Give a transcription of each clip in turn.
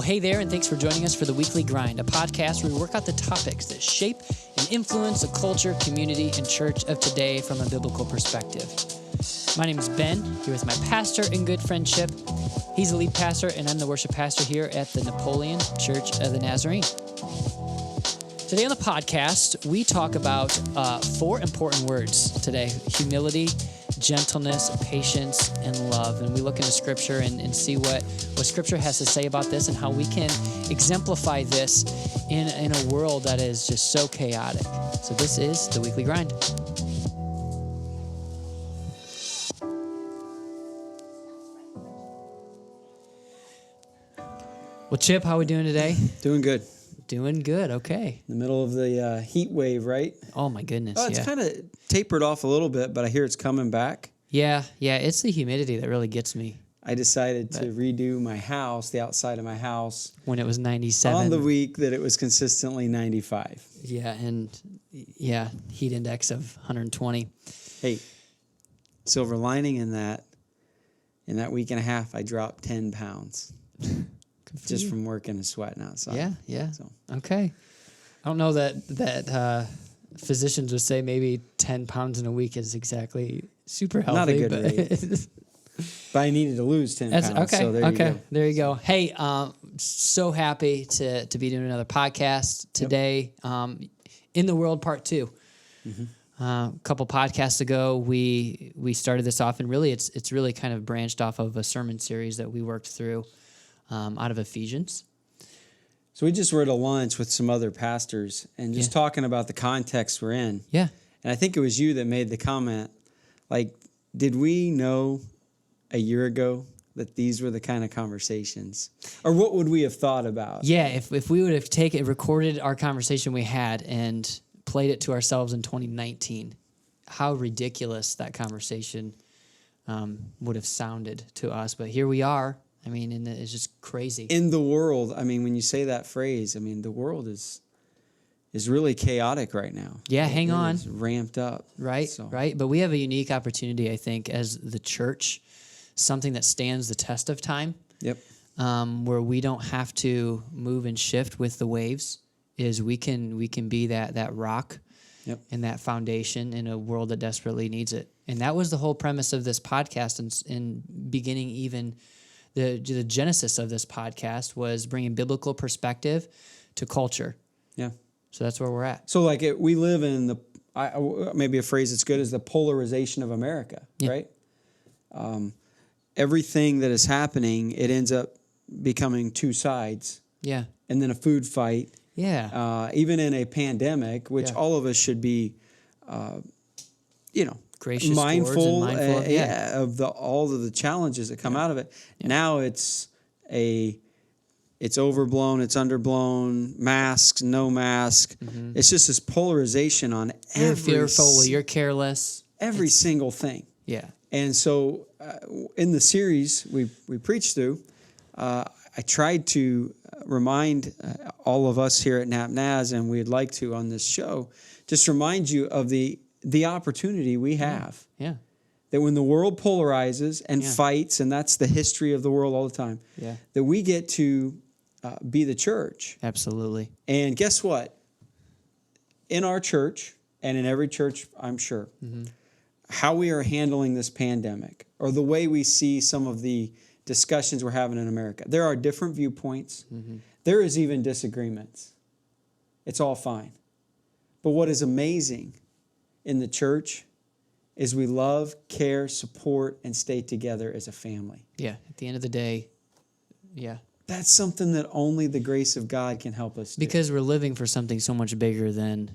Well, hey there, and thanks for joining us for The Weekly Grind, a podcast where we work out the topics that shape and influence the culture, community, and church of today from a biblical perspective. My name is Ben, here with my pastor and good friend Chip. He's the lead pastor, and I'm the worship pastor here at the Napoleon Church of the Nazarene. Today on the podcast, we talk about 4 important words today: humility, gentleness, patience, and love. And we look into Scripture and see what Scripture has to say about this and how we can exemplify this in a world that is just so chaotic. So this is The Weekly Grind. Well, Chip, how are we doing today? Doing good. Doing good, okay. In the middle of the heat wave, right? Oh, my goodness, Oh, it's kind of tapered off a little bit, but I hear it's coming back. Yeah, it's the humidity that really gets me. I decided to redo my house, the outside of my house. When it was 97. On the week that it was consistently 95. Yeah, heat index of 120. Hey, silver lining in that week and a half, I dropped 10 pounds. Just from working and sweating outside. Yeah. So. Okay. I don't know that physicians would say maybe 10 pounds in a week is exactly super healthy. Not a good rate. But I needed to lose 10 pounds. Okay. So there you go. There you go. Hey, so happy to be doing another podcast today. Yep. In the World Part 2. Mm-hmm. A couple podcasts ago, we started this off, and really it's really kind of branched off of a sermon series that we worked through out of Ephesians. So we just were at a lunch with some other pastors and just talking about the context we're in. Yeah. And I think it was you that made the comment, like, did we know a year ago that these were the kind of conversations? Or what would we have thought about? Yeah, if we would have recorded our conversation we had and played it to ourselves in 2019, how ridiculous that conversation would have sounded to us. But here we are. I mean, and it's just crazy. In the world, I mean, when you say that phrase, I mean, the world is really chaotic right now. Yeah, hang on. It's ramped up. Right. But we have a unique opportunity, I think, as the church, something that stands the test of time. Yep. Where we don't have to move and shift with the waves, is we can be that rock. Yep. And that foundation in a world that desperately needs it. And that was the whole premise of this podcast, and beginning even the genesis of this podcast was bringing biblical perspective to culture. Yeah. So that's where we're at. So like we live in maybe a phrase that's good is the polarization of America, right? Everything that is happening, it ends up becoming two sides. Yeah. And then a food fight. Yeah. Even in a pandemic, which all of us should be, gracious, mindful of all of the challenges that come out of it. Yeah. Now it's overblown, it's underblown, masks, no mask. Mm-hmm. It's just this polarization on you're fearful, you're careless. Every single thing. Yeah. And so in the series we preached through, I tried to remind all of us here at NapNaz, and we'd like to on this show, just remind you of the opportunity we have. Yeah. That when the world polarizes and fights, and that's the history of the world all the time, that we get to be the church. Absolutely. And guess what? In our church, and in every church, I'm sure, how we are handling this pandemic, or the way we see some of the discussions we're having in America, there are different viewpoints. Mm-hmm. There is even disagreements. It's all fine. But what is amazing in the church is we love, care, support, and stay together as a family. Yeah, at the end of the day, That's something that only the grace of God can help us do. Because we're living for something so much bigger than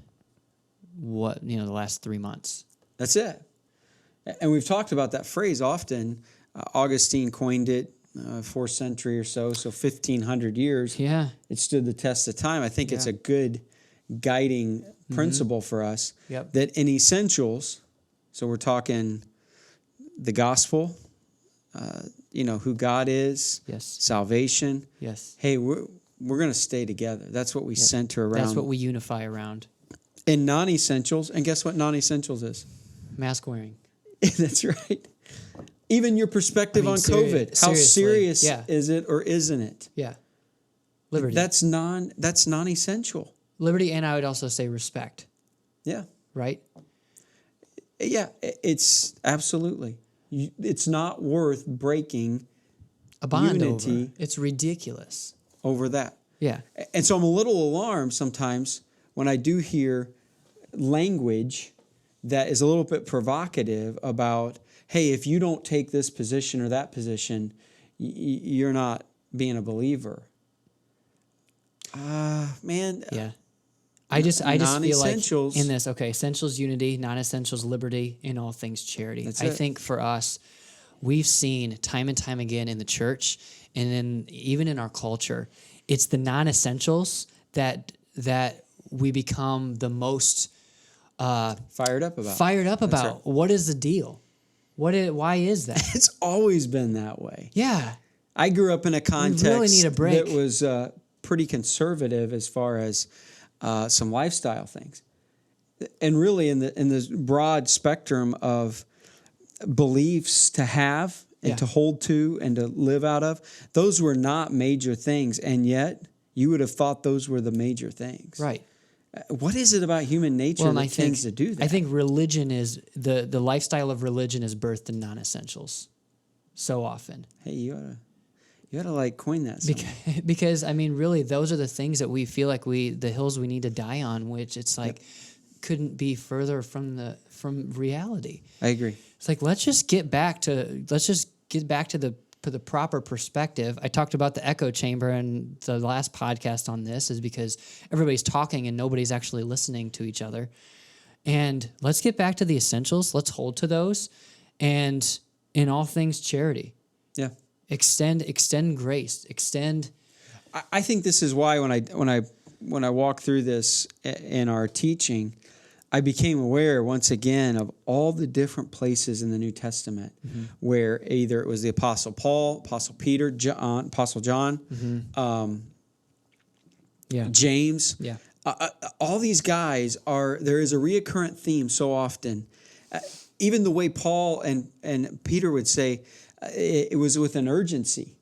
the last 3 months. That's it. And we've talked about that phrase often. Augustine coined it 4th century or so 1,500 years. Yeah. It stood the test of time. I think it's a good guiding principle for us. Yep. That in essentials, so we're talking the gospel, who God is, salvation. Yes. Hey, we're going to stay together. That's what we center around. That's what we unify around. In non-essentials, and guess what non-essentials is? Mask wearing. That's right. Even your perspective on COVID. How serious is it or isn't it? Yeah. Liberty. That's non-essential. Liberty, and I would also say respect. Yeah. Right? Yeah, it's absolutely. It's not worth breaking a bond unity over. It's ridiculous. Over that. Yeah. And so I'm a little alarmed sometimes when I do hear language that is a little bit provocative about, hey, if you don't take this position or that position, you're not being a believer. Man. Yeah. I just feel like in this, essentials unity, non-essentials liberty, in all things charity. I think for us, we've seen time and time again in the church and even in our culture, it's the non-essentials that we become the most fired up about. Right. What is the deal? Why is that? It's always been that way. Yeah. I grew up in a context we really need a break. That was pretty conservative as far as some lifestyle things, and really in the broad spectrum of beliefs to have and to hold to and to live out of, those were not major things, and yet you would have thought those were the major things. Right. What is it about human nature that tends to do that? I think religion is the lifestyle of religion is birthed in non-essentials so often. Hey, you ought to like coin that somewhere. Because I mean, really, those are the things that we feel like the hills we need to die on, which it's like couldn't be further from reality. I agree. It's like let's just get back to the proper perspective. I talked about the echo chamber in the last podcast on this is because everybody's talking and nobody's actually listening to each other. And let's get back to the essentials. Let's hold to those, and in all things charity. Yeah. Extend grace. I think this is why when I walk through this in our teaching, I became aware once again of all the different places in the New Testament where either it was the Apostle Paul, Apostle Peter, Apostle John, James. Yeah. All these guys there is a reoccurrent theme so often. Even the way Paul and Peter would say, it was with an urgency.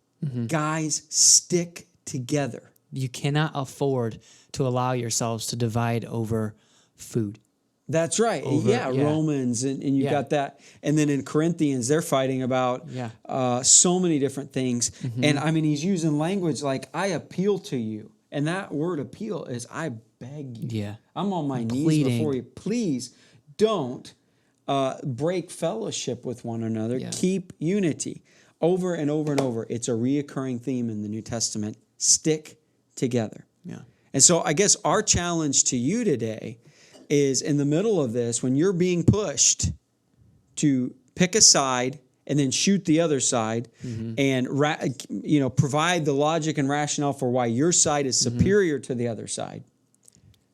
Guys, stick together. You cannot afford to allow yourselves to divide over food. That's right. Romans, and you got that. And then in Corinthians, they're fighting about so many different things. And I mean, he's using language like, I appeal to you. And that word appeal is, I beg you. Yeah. I'm on my knees before you. Please don't break fellowship with one another. Yeah. Keep unity. Over and over and over. It's a reoccurring theme in the New Testament. Stick together. Yeah. And so I guess our challenge to you today is in the middle of this, when you're being pushed to pick a side and then shoot the other side and provide the logic and rationale for why your side is superior to the other side.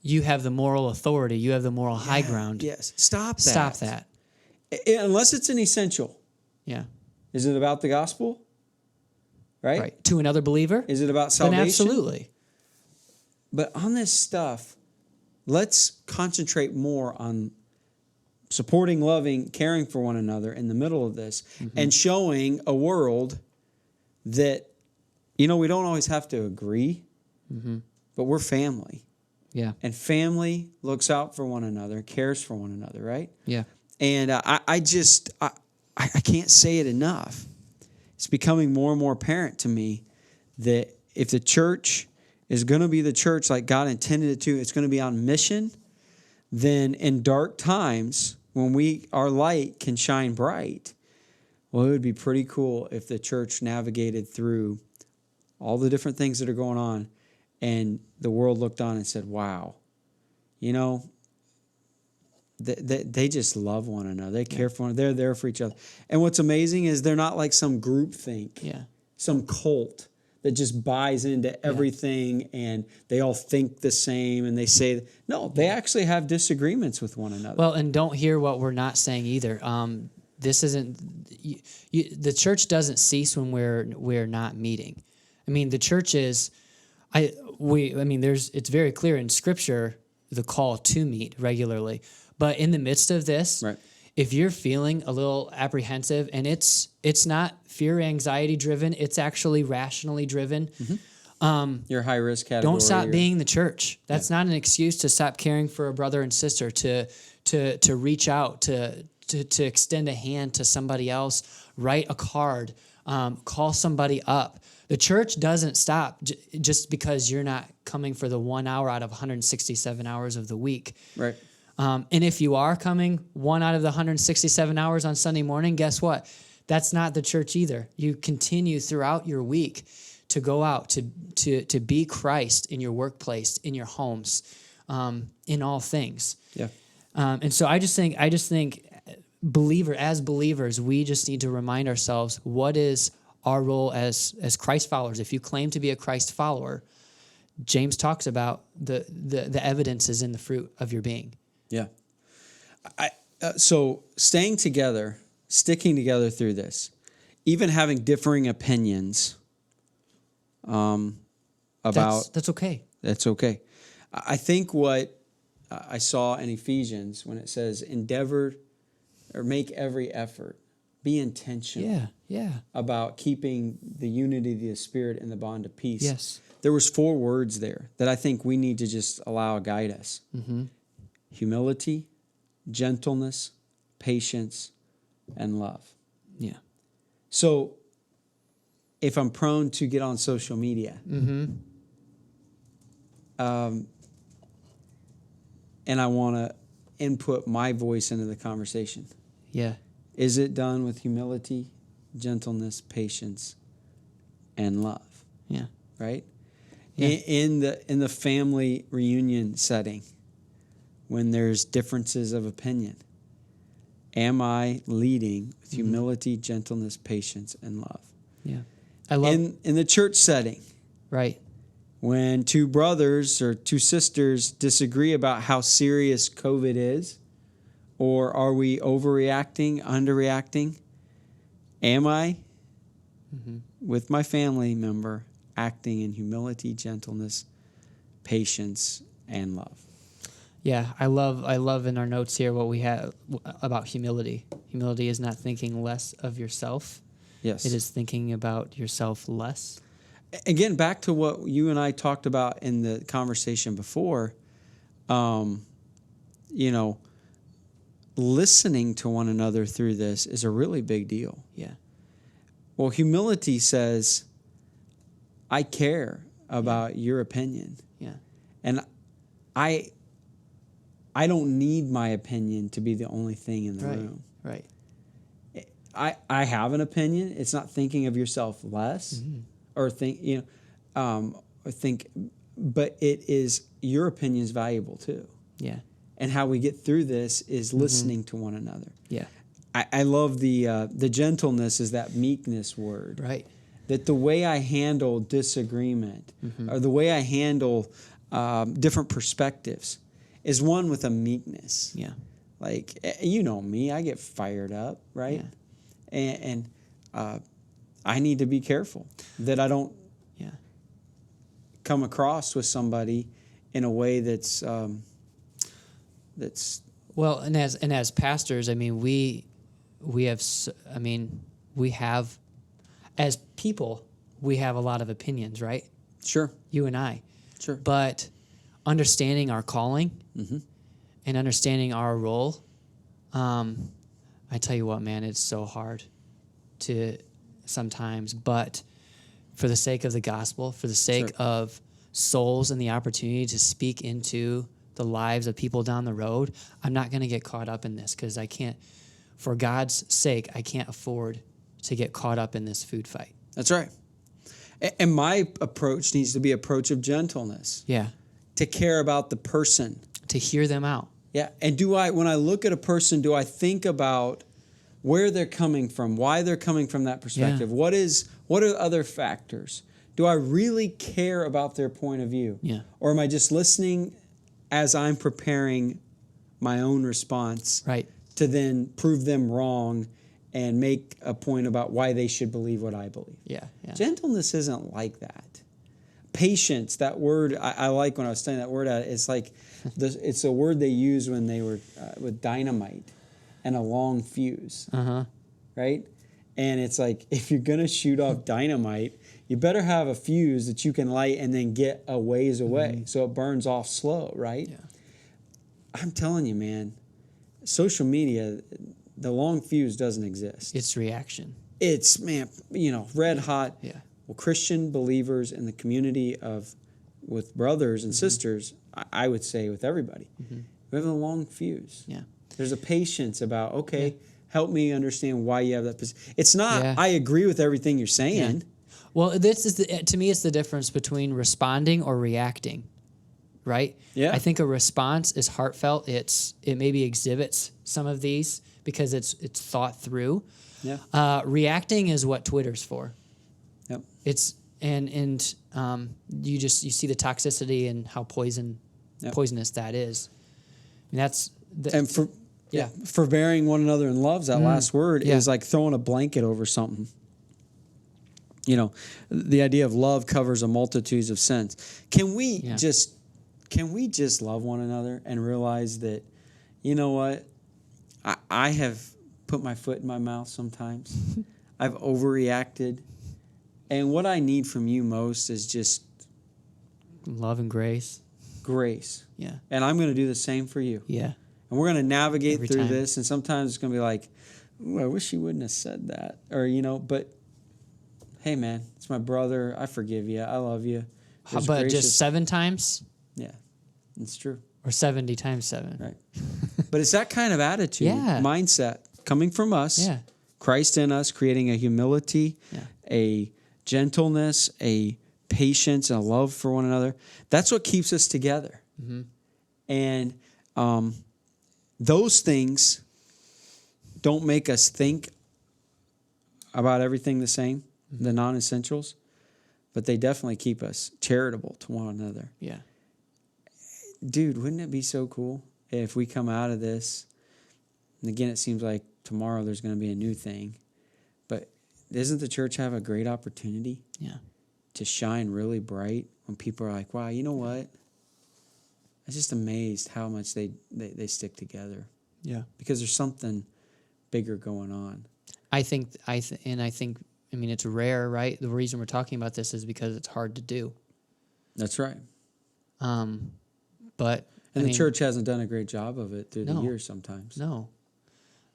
You have the moral authority. You have the moral high ground. Yes. Stop that. Stop that. Unless it's an essential. Yeah. Is it about the gospel? Right? To another believer? Is it about salvation? Then absolutely. But on this stuff, let's concentrate more on supporting, loving, caring for one another in the middle of this and showing a world that, we don't always have to agree, but we're family. Yeah. And family looks out for one another, cares for one another, right? Yeah. And I can't say it enough. It's becoming more and more apparent to me that if the church is going to be the church like God intended it to, it's going to be on mission, then in dark times, when our light can shine bright, well, it would be pretty cool if the church navigated through all the different things that are going on and the world looked on and said, wow, they just love one another. They care for one another. They're there for each other. And what's amazing is they're not like some groupthink, some cult that just buys into everything and they all think the same and they say, no, they actually have disagreements with one another. Well, and don't hear what we're not saying either. This isn't, the church doesn't cease when we're not meeting. I mean, the church is, it's very clear in Scripture, the call to meet regularly. But in the midst of this, if you're feeling a little apprehensive, and it's not fear, anxiety driven, it's actually rationally driven, Your high risk category. Don't stop being the church. That's not an excuse to stop caring for a brother and sister, to reach out, to extend a hand to somebody else, write a card, call somebody up. The church doesn't stop just because you're not coming for the 1 hour out of 167 hours of the week. Right. And if you are coming 1 out of the 167 hours on Sunday morning, guess what? That's not the church either. You continue throughout your week to go out, to be Christ in your workplace, in your homes, in all things. Yeah. And so I just think as believers, we just need to remind ourselves, what is our role as Christ followers? If you claim to be a Christ follower, James talks about the evidence is in the fruit of your being. Yeah. So staying together, sticking together through this, even having differing opinions about... That's okay. That's okay. I think what I saw in Ephesians when it says endeavor or make every effort, be intentional about keeping the unity of the Spirit and the bond of peace. Yes. There was 4 words there that I think we need to just allow to guide us. Mm-hmm. Humility, gentleness, patience, and love. Yeah. So if I'm prone to get on social media, and I want to input my voice into the conversation, is it done with humility, gentleness, patience, and love? Yeah. Right? Yeah. In the family reunion setting, when there's differences of opinion, am I leading with humility, gentleness, patience, and love? Yeah. I love in the church setting. Right. When 2 brothers or 2 sisters disagree about how serious COVID is, or are we overreacting, underreacting? Am I, with my family member, acting in humility, gentleness, patience, and love? Yeah, I love in our notes here what we have about humility. Humility is not thinking less of yourself. Yes. It is thinking about yourself less. Again, back to what you and I talked about in the conversation before, listening to one another through this is a really big deal. Yeah. Well, humility says, I care about your opinion. Yeah. And I don't need my opinion to be the only thing in the room. Right. I have an opinion. It's not thinking of yourself less or think, but it is, your opinion is valuable too. Yeah. And how we get through this is listening to one another. Yeah. I love the gentleness is that meekness word. Right. That the way I handle disagreement or the way I handle different perspectives is one with a meekness. Yeah. Like, you know me, I get fired up, right? Yeah. And I need to be careful that I don't come across with somebody in a way that's well. And as pastors, I mean, we have as people, we have a lot of opinions, right? Sure. You and I. Sure. But understanding our calling and understanding our role, I tell you what, man, it's so hard to sometimes, but for the sake of the gospel, for the sake of souls and the opportunity to speak into the lives of people down the road, I'm not going to get caught up in this because I can't, for God's sake, I can't afford to get caught up in this food fight. That's right. And my approach needs to be approach of gentleness. Yeah. To care about the person. To hear them out. Yeah. And when I look at a person, do I think about where they're coming from, why they're coming from that perspective? Yeah. What are other factors? Do I really care about their point of view? Yeah. Or am I just listening as I'm preparing my own response to then prove them wrong and make a point about why they should believe what I believe? Yeah. Gentleness isn't like that. Patience, that word, I like when I was studying that word out. It's like, it's a word they used when they were with dynamite and a long fuse, right? And it's like, if you're going to shoot off dynamite, you better have a fuse that you can light and then get a ways away so it burns off slow, right? Yeah. I'm telling you, man, social media, the long fuse doesn't exist. It's reaction. It's, man, red hot. Yeah. Well, Christian believers in the community with brothers and sisters, I would say with everybody, we have a long fuse. Yeah. There's a patience about, help me understand why you have that position. It's not, I agree with everything you're saying. Yeah. Well, this is to me, it's the difference between responding or reacting, right? Yeah. I think a response is heartfelt. It maybe exhibits some of these because it's thought through. Yeah. Reacting is what Twitter's for. Yep. It's and you see the toxicity and how poisonous that is. And that's forbearing one another in love. That last word is like throwing a blanket over something. The idea of love covers a multitude of sins. Can we just love one another and realize that, you know what, I have put my foot in my mouth sometimes. I've overreacted. And what I need from you most is just love and grace. Grace. Yeah. And I'm going to do the same for you. Yeah. And we're going to navigate Every through time. this. And sometimes it's going to be like, I wish you wouldn't have said that. Or, but hey, man, it's my brother. I forgive you. I love you. But gracious. Just 7 times? Yeah, it's true. Or 70 times 7. Right. But it's that kind of attitude, mindset coming from us, Christ in us, creating a humility, a gentleness, a patience, and a love for one another. That's what keeps us together. Mm-hmm. And those things don't make us think about everything the same, the non-essentials, but they definitely keep us charitable to one another. Yeah. Dude, wouldn't it be so cool if we come out of this, and again, it seems like tomorrow there's going to be a new thing, but doesn't the church have a great opportunity to shine really bright when people are like, wow, you know what? I'm just amazed how much they stick together. Yeah. Because there's something bigger going on. I think, it's rare, right? The reason we're talking about this is because it's hard to do. That's right. But the church hasn't done a great job of it through the years sometimes. No.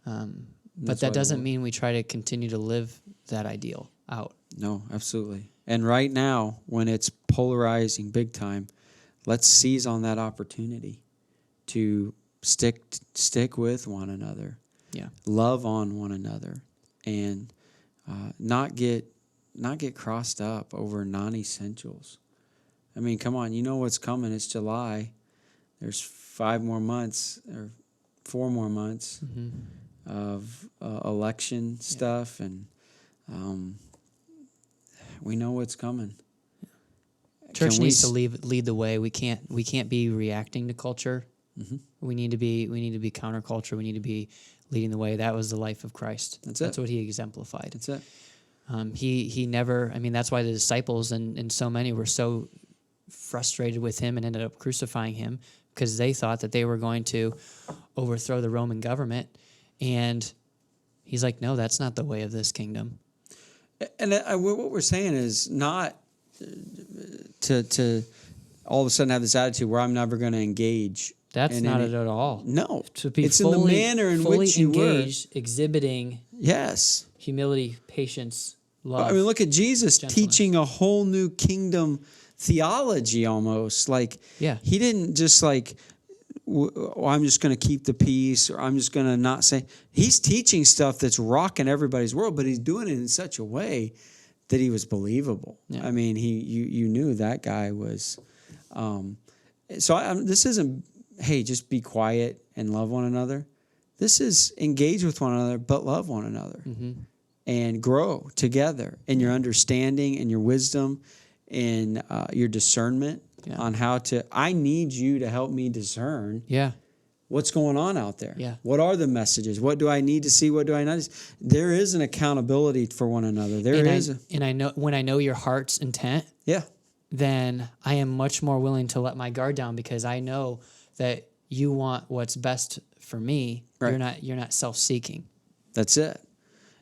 But that doesn't mean we try to continue to live that ideal out. No, absolutely. And right now, when it's polarizing big time, let's seize on that opportunity to stick with one another. Yeah. Love on one another, and not get crossed up over non-essentials. I mean, come on, you know what's coming. It's July. There's 5 more months or 4 more months of election stuff, and we know what's coming. Church needs to lead the way. We can't be reacting to culture. Mm-hmm. We need to be counterculture. We need to be leading the way. That was the life of Christ. That's what he exemplified. That's it. He never. That's why the disciples and so many were so frustrated with him and ended up crucifying him, because they thought that they were going to overthrow the Roman government, and he's like, no, that's not the way of this kingdom. And what we're saying is not to all of a sudden have this attitude where I'm never going to engage. That's not it at all. No. To be it's fully, in the manner in which you engaged, exhibiting humility, patience, love. Look at Jesus teaching a whole new kingdom theology almost. He didn't just I'm just going to keep the peace, or I'm just going to not say. He's teaching stuff that's rocking everybody's world, but he's doing it in such a way that he was believable. Yeah. You knew that guy was. This isn't, hey, just be quiet and love one another. This is engage with one another, but love one another, and grow together in your understanding and your wisdom and your discernment on how to. I need you to help me discern. Yeah. What's going on out there? Yeah. What are the messages? What do I need to see? What do I not see? There is an accountability for one another. I know when I know your heart's intent. Yeah. Then I am much more willing to let my guard down, because I know that you want what's best for me. Right. You're not self-seeking. That's it.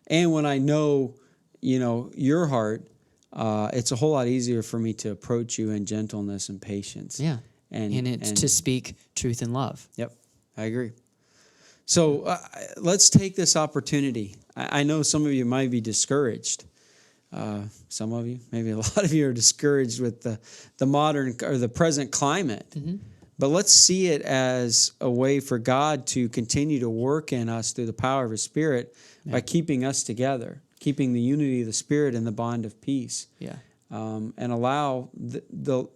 And when I know, your heart, it's a whole lot easier for me to approach you in gentleness and patience. Yeah. And to speak truth in love. Yep, I agree. So let's take this opportunity. I know some of you might be discouraged. Some of you, maybe a lot of you are discouraged with the modern or the present climate. Mm-hmm. But let's see it as a way for God to continue to work in us through the power of His Spirit by keeping us together, keeping the unity of the Spirit and the bond of peace. Yeah. And allow the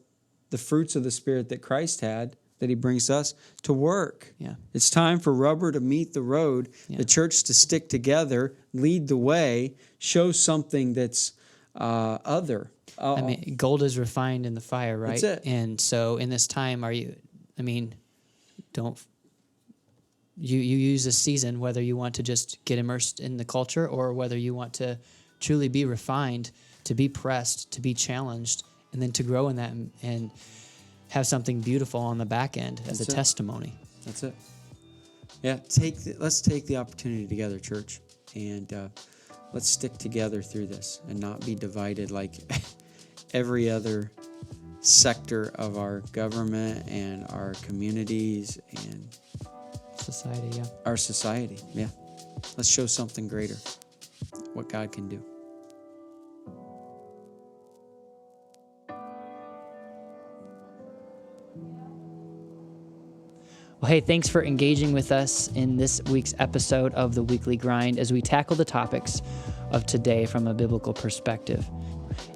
fruits of the Spirit that Christ had, that He brings us, to work. Yeah. It's time for rubber to meet the road, the church to stick together, lead the way, show something that's other. Gold is refined in the fire, right? That's it. And so in this time, don't you use this season, whether you want to just get immersed in the culture or whether you want to truly be refined, to be pressed, to be challenged, and then to grow in that and have something beautiful on the back end as a testimony. That's it. Yeah, let's take the opportunity together, church, and let's stick together through this and not be divided like every other sector of our government and our communities and society. Yeah, our society. Yeah, let's show something greater, what God can do. Well, hey, thanks for engaging with us in this week's episode of The Weekly Grind as we tackle the topics of today from a biblical perspective.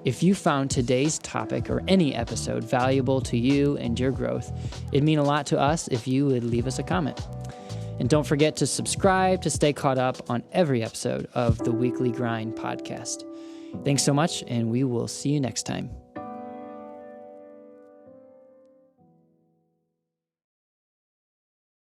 If you found today's topic or any episode valuable to you and your growth, it'd mean a lot to us if you would leave us a comment. And don't forget to subscribe to stay caught up on every episode of The Weekly Grind podcast. Thanks so much, and we will see you next time.